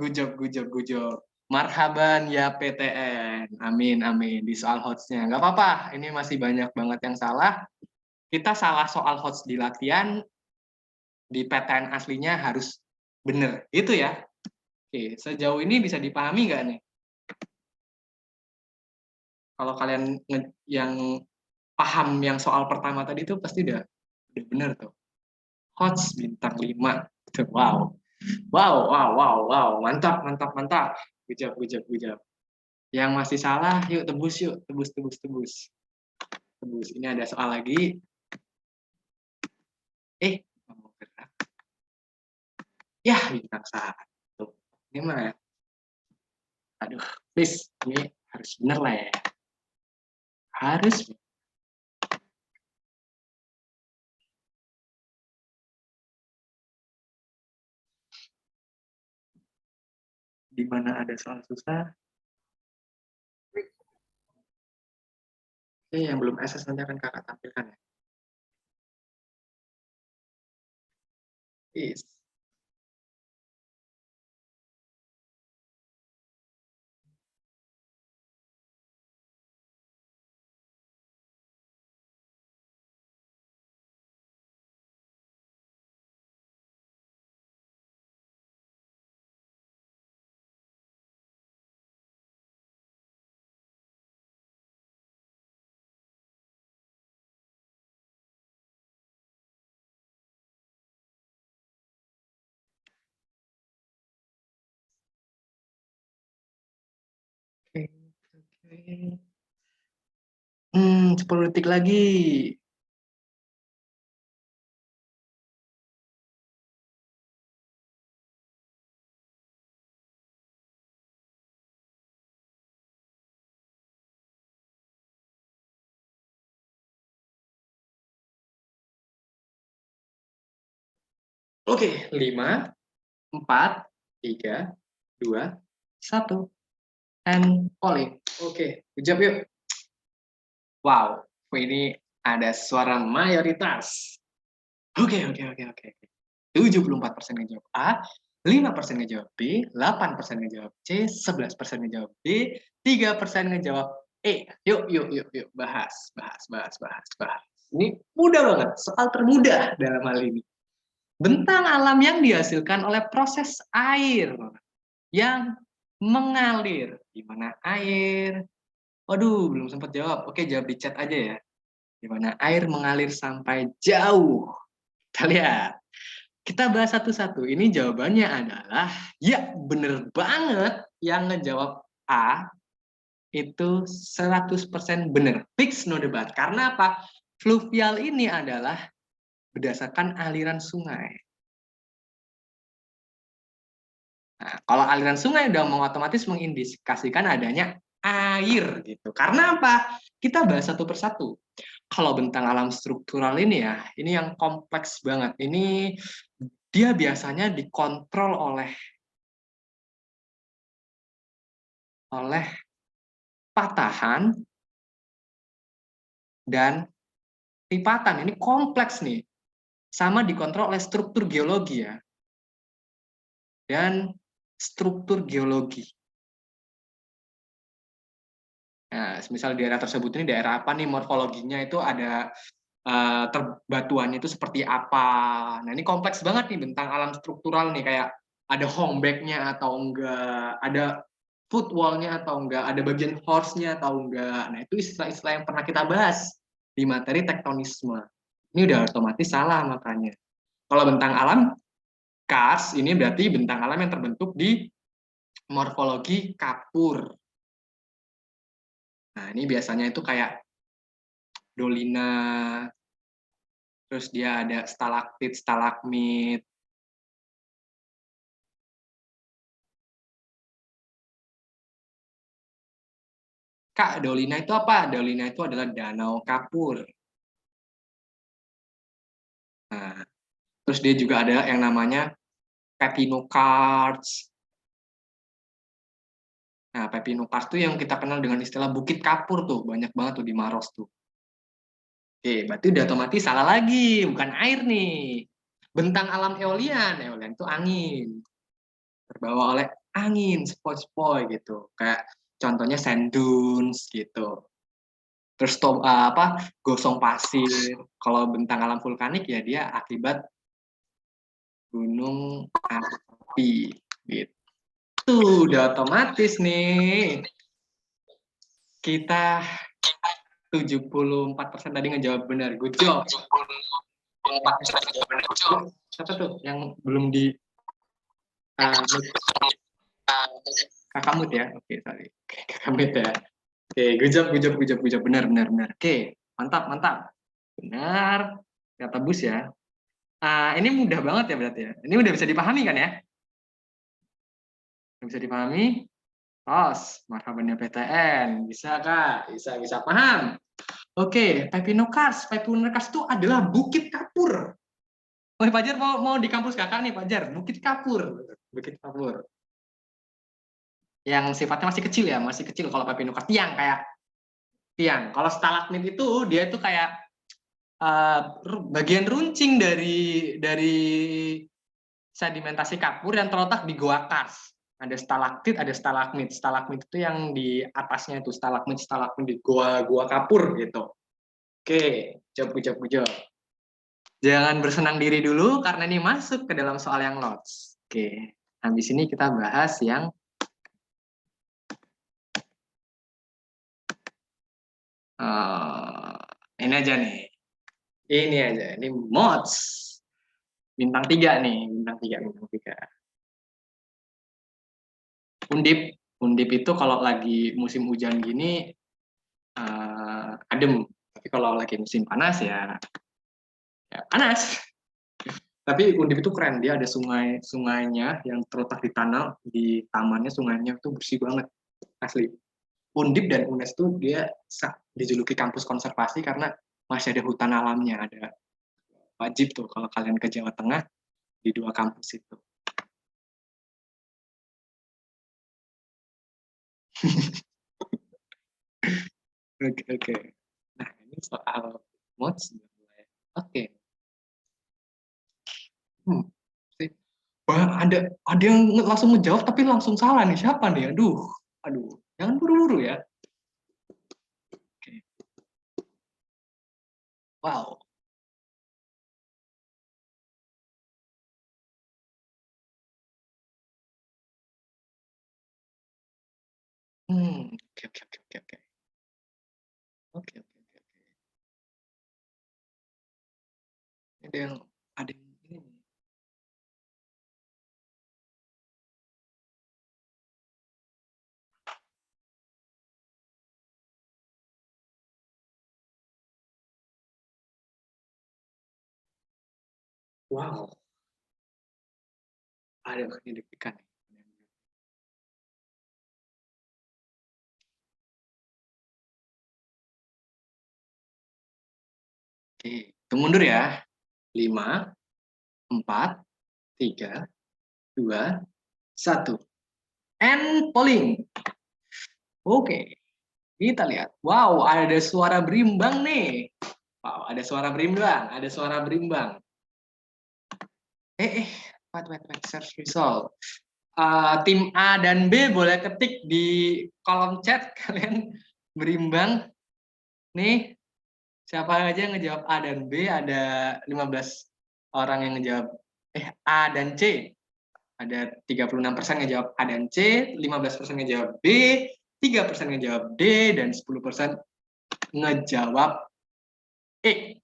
Marhaban ya PTN. Amin. Di soal HOTS-nya. Nggak apa-apa, ini masih banyak banget yang salah. Kita salah soal HOTS di latihan, di PTN aslinya harus bener. Itu ya. Oke, sejauh ini bisa dipahami nggak nih? Kalau kalian yang paham yang soal pertama tadi itu pasti udah bener tuh. HOTS bintang 5. Wow. Mantap. Good job. Yang masih salah, yuk tebus yuk. Tebus. Ini ada soal lagi. Mau gerak. Ya, bintang 1. Ini mah, aduh, please. Ini harus bener lah ya. Harus. Di mana ada soal susah. Yang belum SS nanti akan kakak tampilkan ya. Yes. Oke. 10 detik lagi. Oke, 5, 4, 3, 2, 1. And polling. Oke, hujab yuk. Wow, ini ada suara mayoritas. Oke. 74% ngejawab A, 5% ngejawab B, 8% ngejawab C, 11% ngejawab D, 3% ngejawab E. Yuk, bahas. Ini mudah banget, soal termudah dalam hal ini. Bentang alam yang dihasilkan oleh proses air yang mengalir. Gimana air? Waduh, belum sempat jawab. Oke, jawab di chat aja ya. Gimana air mengalir sampai jauh? Kita lihat. Kita bahas satu-satu. Ini jawabannya adalah, ya bener banget yang ngejawab A itu 100% bener. Fix no debat. Karena apa? Fluvial ini adalah berdasarkan aliran sungai. Nah, kalau aliran sungai udah otomatis mengindikasikan adanya air gitu. Karena apa? Kita bahas satu persatu. Kalau bentang alam struktural ini ya, ini yang kompleks banget. Ini dia biasanya dikontrol oleh patahan dan lipatan. Ini kompleks nih. Sama dikontrol oleh struktur geologi ya. Dan struktur geologi. Nah, misal daerah tersebut ini daerah apa nih, morfologinya itu ada batuannya itu seperti apa. Nah, ini kompleks banget nih bentang alam struktural nih, kayak ada homeback-nya atau enggak, ada footwall-nya atau enggak, ada bagian horse-nya atau enggak. Nah, itu istilah-istilah yang pernah kita bahas di materi tektonisme. Ini udah otomatis salah makanya. Kalau bentang alam, karst, ini berarti bentang alam yang terbentuk di morfologi kapur. Nah, ini biasanya itu kayak dolina, terus dia ada stalaktit, stalagmit. Kak, dolina itu apa? Dolina itu adalah danau kapur. Nah, terus dia juga ada yang namanya Pepinokarst. Nah, Pepinokarst itu yang kita kenal dengan istilah Bukit Kapur tuh, banyak banget tuh di Maros tuh. Oke, berarti udah otomatis salah lagi, bukan air nih. Bentang alam eolian, eolian itu angin. Terbawa oleh angin, sepoi-sepoi gitu. Kayak contohnya sand dunes gitu. Terus gosong pasir. Kalau bentang alam vulkanik ya dia akibat gunung api gitu. Udah otomatis nih. Kita 74% tadi ngejawab benar. Good job. 74% ngejawab benar. Siapa tuh yang belum di Kakak Mut ya? Oke, sorry. Kakak Mut ya. Oke, good job, good job, good job, good job. Benar, benar, benar. Oke, mantap, mantap. Benar. Kata Bus ya. Ini mudah banget ya berarti ya. Ini udah bisa dipahami kan ya? Bisa dipahami? Tos, marhaban ya PTN. Bisa Kak? Bisa paham. Oke, Pepinokarst itu adalah Bukit Kapur. Oh, Fajar mau di kampus Kakak nih, Fajar. Bukit Kapur. Bukit Kapur. Yang sifatnya masih kecil ya, masih kecil kalau Pepinokarst. Kayak tiang. Kalau stalagmit itu dia itu kayak bagian runcing dari sedimentasi kapur yang terletak di Goa Kars. Ada stalaktit, ada stalagmit. Stalagmit itu yang di atasnya itu stalagmit di goa kapur gitu. Oke, jawab. Jangan bersenang diri dulu karena ini masuk ke dalam soal yang lots. Oke, habis ini kita bahas yang ini aja nih. Ini aja, ini mods. Bintang 3 nih, bintang 3. Undip itu kalau lagi musim hujan gini adem, tapi kalau lagi musim panas ya panas. Tapi Undip itu keren, dia ada sungainya yang terletak di tanah, di tamannya sungainya itu bersih banget, asli. Undip dan UNES itu dia dijuluki kampus konservasi karena masih ada hutan alamnya, ada wajib tuh kalau kalian ke Jawa Tengah di 2 kampus itu. Oke. Nah, ini soal mods. Oke. Wah, ada yang langsung ngejawab tapi langsung salah nih. Siapa nih? Aduh. Jangan buru-buru ya. Oke. Wow. Oke. Oke. Ada yang ini. Wow. Ada yang deg-degan. Oke, tunggu mundur ya. 5, 4, 3, 2, 1. And polling. Oke, kita lihat. Wow, ada suara berimbang nih. Wow, ada suara berimbang. Wait, search result. Tim A dan B boleh ketik di kolom chat kalian berimbang. Nih, Siapa aja yang ngejawab A dan B? Ada 15 orang yang ngejawab A dan C. Ada 36% ngejawab A dan C, 15% ngejawab B, 3% ngejawab D, dan 10% ngejawab E.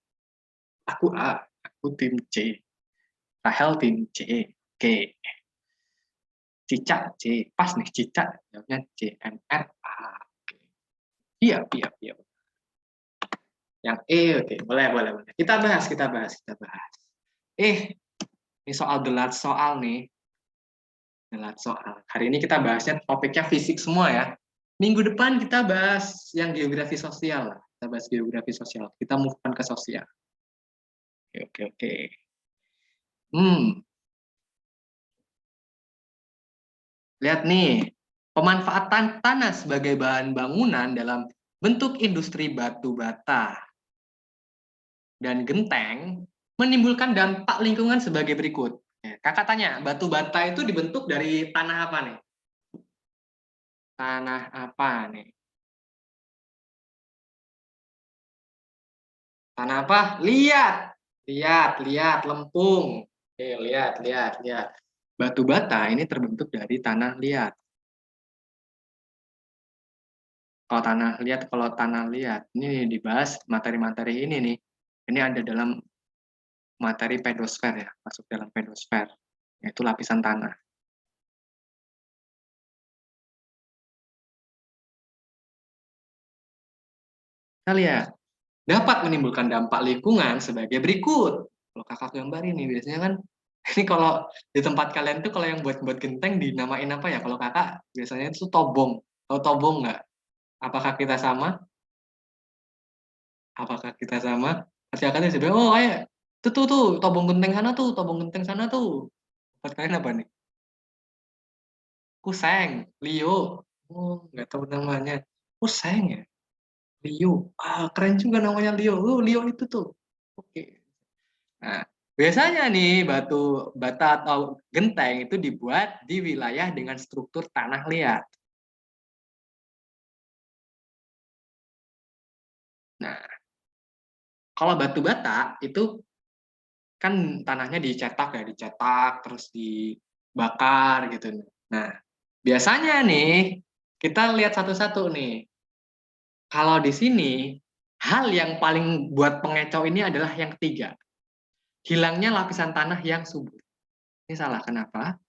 Aku A, aku tim C. Rahel tim C. Oke. Cica C. Pas nih Cica, jawabnya C, M, R, A. Oke. Iya. Yang E, oke. Boleh. Kita bahas. Ini soal delat soal nih. Delat soal. Hari ini kita bahasnya topiknya fisik semua ya. Minggu depan kita bahas yang geografi sosial lah. Kita bahas geografi sosial. Kita move on ke sosial. Oke. Lihat nih, pemanfaatan tanah sebagai bahan bangunan dalam bentuk industri batu bata dan genteng menimbulkan dampak lingkungan sebagai berikut. Kakak tanya, batu bata itu dibentuk dari tanah apa nih? Tanah apa nih? Tanah apa? Lihat, lempung. Oke, lihat. Batu bata ini terbentuk dari tanah liat. Kalau tanah liat, ini dibahas materi-materi ini nih. Ini ada dalam materi pedosfer ya, masuk dalam pedosfer, yaitu lapisan tanah. Kita lihat, dapat menimbulkan dampak lingkungan sebagai berikut. Kalau kakak gambar ini biasanya kan, ini kalau di tempat kalian tuh kalau yang buat genteng dinamain apa ya? Kalau kakak biasanya itu tobong. Tahu tobong nggak? Apakah kita sama? Pasti kakaknya sudah, oh kayak tuh, tobong genteng sana tuh. Buat kalian apa nih? Kuseng, Leo. Oh, nggak tahu namanya. Kuseng ya? Leo. Keren juga namanya Leo. Oh, Leo itu tuh. Oke. Nah, biasanya nih batu bata atau genteng itu dibuat di wilayah dengan struktur tanah liat. Nah, kalau batu bata itu kan tanahnya dicetak terus dibakar gitu. Nah, biasanya nih kita lihat satu-satu nih. Kalau di sini hal yang paling buat pengecoh ini adalah yang ketiga. Hilangnya lapisan tanah yang subur. Ini salah, kenapa?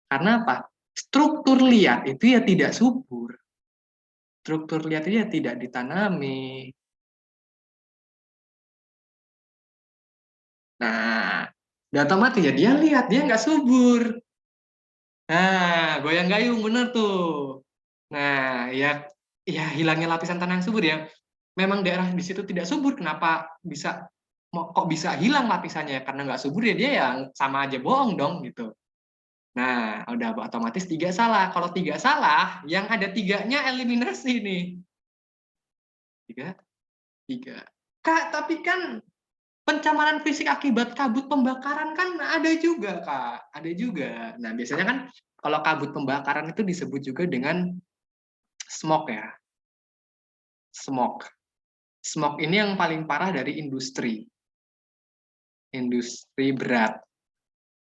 Karena apa? Struktur liat itu ya tidak subur. Struktur liat itu ya tidak ditanami. Nah, udah otomatis ya dia lihat, dia nggak subur. Nah, goyang gayung bener tuh. Nah, ya hilangnya lapisan tanah yang subur ya. Memang daerah di situ tidak subur, kenapa kok bisa hilang lapisannya? Karena nggak subur ya dia yang sama aja bohong dong gitu. Nah, udah otomatis 3 salah. Kalau 3 salah, yang ada 3-nya eliminasi nih. 3. Kak, tapi kan pencemaran fisik akibat kabut pembakaran kan ada juga, Kak. Ada juga. Nah, biasanya kan kalau kabut pembakaran itu disebut juga dengan smog ya. Smog. Smog ini yang paling parah dari industri. Industri berat.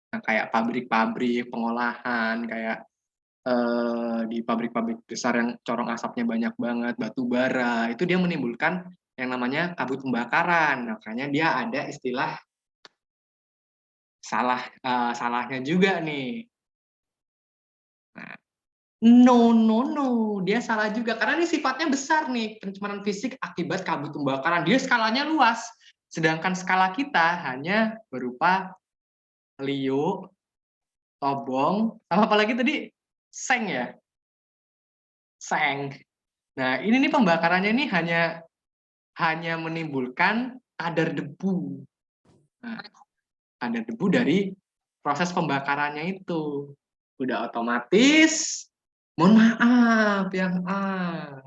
Nah, kayak pabrik-pabrik, pengolahan, kayak di pabrik-pabrik besar yang corong asapnya banyak banget, batu bara, itu dia menimbulkan yang namanya kabut pembakaran. Makanya dia ada istilah salahnya juga nih. Nah, no, dia salah juga karena ini sifatnya besar nih, pencemaran fisik akibat kabut pembakaran. Dia skalanya luas, sedangkan skala kita hanya berupa liu, tobong, sama apa lagi tadi? Seng ya? Seng. Nah, ini nih pembakarannya ini hanya menimbulkan kadar debu. Nah, kadar debu dari proses pembakarannya itu. Udah otomatis, mohon maaf yang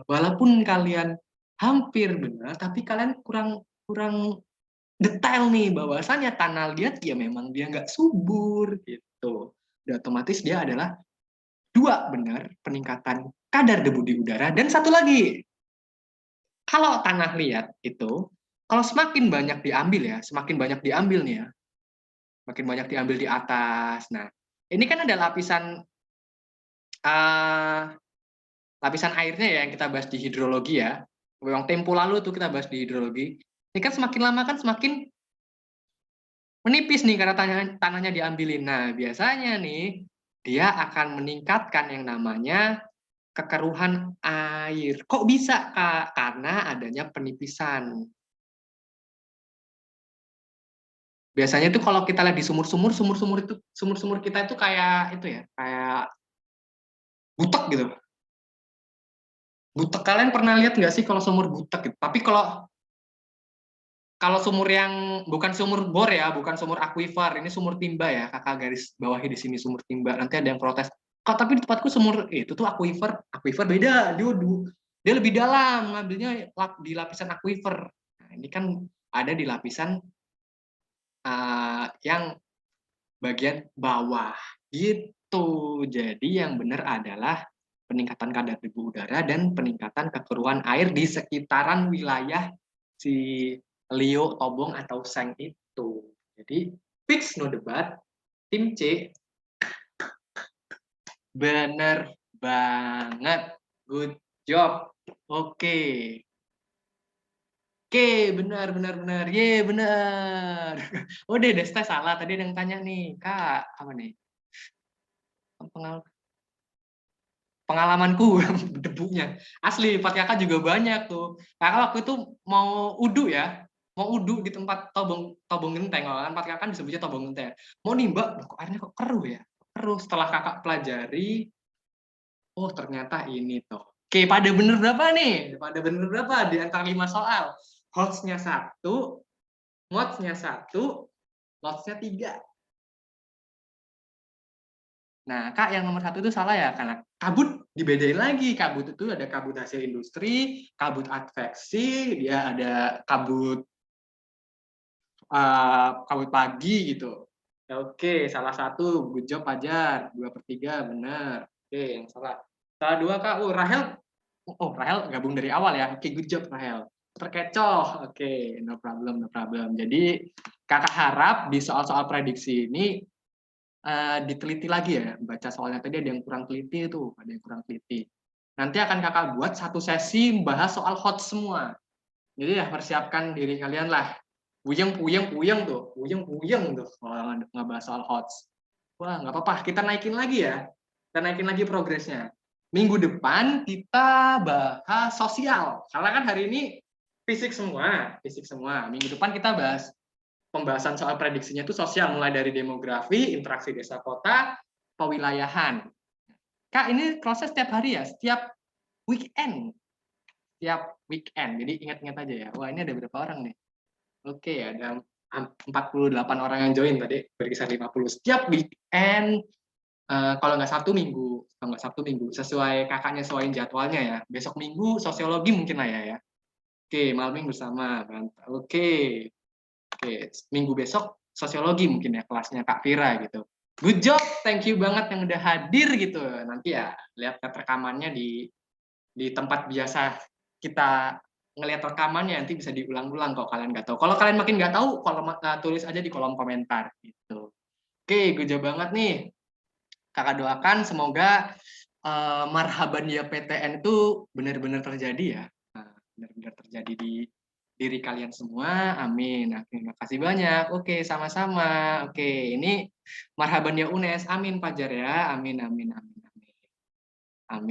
walaupun kalian hampir benar, tapi kalian kurang detail nih bahwasannya tanah liat ya memang dia nggak subur gitu. Udah otomatis dia adalah 2 benar peningkatan kadar debu di udara dan satu lagi kalau tanah liat itu kalau semakin banyak diambil ya, semakin banyak diambil nih ya, makin banyak diambil di atas. Nah, ini kan ada uh, lapisan airnya ya yang kita bahas di hidrologi ya. Memang tempo lalu tuh kita bahas di hidrologi. Ini kan semakin lama kan semakin menipis nih karena tanahnya diambilin. Nah, biasanya nih dia akan meningkatkan yang namanya kekeruhan air. Kok bisa, Kak? Karena adanya penipisan. Biasanya tuh kalau kita lihat di sumur-sumur kita itu kayak itu ya, kayak butek gitu. Butek, kalian pernah lihat nggak sih kalau sumur butek gitu? Tapi kalau sumur yang bukan sumur bor ya, bukan sumur aquifer, ini sumur timba ya, kakak garis bawahi di sini sumur timba. Nanti ada yang protes. Kak, tapi di tempatku sumur itu tuh aquifer beda, dia lebih dalam, ngambilnya di lapisan aquifer. Nah, ini kan ada di lapisan yang bagian bawah gitu. Jadi yang benar adalah peningkatan kadar debu udara dan peningkatan kekeruhan air di sekitaran wilayah si Lio, Tobong atau Seng itu. Jadi fix no debat, tim C bener banget, good job. Oke. Oke, benar. Ye, benar. Oh, Desta salah. Tadi ada yang tanya nih, Kak, apa nih? Pengalamanku debunya. Asli, Pak Kakak juga banyak tuh. Kakak waktu itu mau udu di tempat Tobong Genteng, kan Pak Kakak disebutnya Tobong Genteng. Mau nimba, kok airnya kok keruh ya? Keruh. Setelah Kakak pelajari, oh ternyata ini tuh. Oke, pada bener berapa nih? Pada bener berapa di antara 5 soal? Hotsnya 1, modsnya 1, lotsnya 3. Nah, Kak, yang nomor 1 itu salah ya, karena kabut dibedain lagi. Kabut itu ada kabut hasil industri, kabut adveksi, dia ada kabut pagi gitu. Oke, salah satu, good job Fajar. 2/3, benar. Oke, yang salah. Salah 2, Kak. Rahel gabung dari awal ya. Oke, good job Rahel. Terkecoh. Oke, no problem. Jadi, Kakak harap di soal-soal prediksi ini diteliti lagi ya, baca soalnya tadi ada yang kurang teliti itu, Nanti akan kakak buat satu sesi membahas soal hot semua. Jadi ya persiapkan diri kalian lah. Puyeng tuh kalau ngebahas soal hot. Wah, nggak apa-apa, kita naikin lagi ya. Kita naikin lagi progresnya. Minggu depan kita bahas sosial. Karena kan hari ini fisik semua. Minggu depan kita bahas pembahasan soal prediksinya itu sosial, mulai dari demografi, interaksi desa kota, pewilayahan. Kak, ini proses setiap hari ya, setiap weekend. Jadi ingat-ingat aja ya. Wah, ini ada berapa orang nih? Oke, ada 48 orang yang join tadi, berkisar 50. Setiap weekend, kalau nggak Sabtu Minggu, sesuai kakaknya sesuaiin jadwalnya ya. Besok Minggu sosiologi mungkin lah ya. Oke, malam minggu bersama. Oke, minggu besok sosiologi mungkin ya kelasnya Kak Vira gitu. Good job, thank you banget yang udah hadir gitu. Nanti ya lihat rekamannya di tempat biasa kita ngelihat rekamannya, nanti bisa diulang-ulang kalau kalian nggak tahu. Kalau kalian makin nggak tahu, tulis aja di kolom komentar gitu. Oke, good job banget nih. Kakak doakan semoga marhaban ya PTN itu benar-benar terjadi ya. Benar-benar terjadi di diri kalian semua, amin. Terima kasih banyak. Oke, sama-sama. Oke, ini marhaban ya UNES, amin Fajar ya, amin.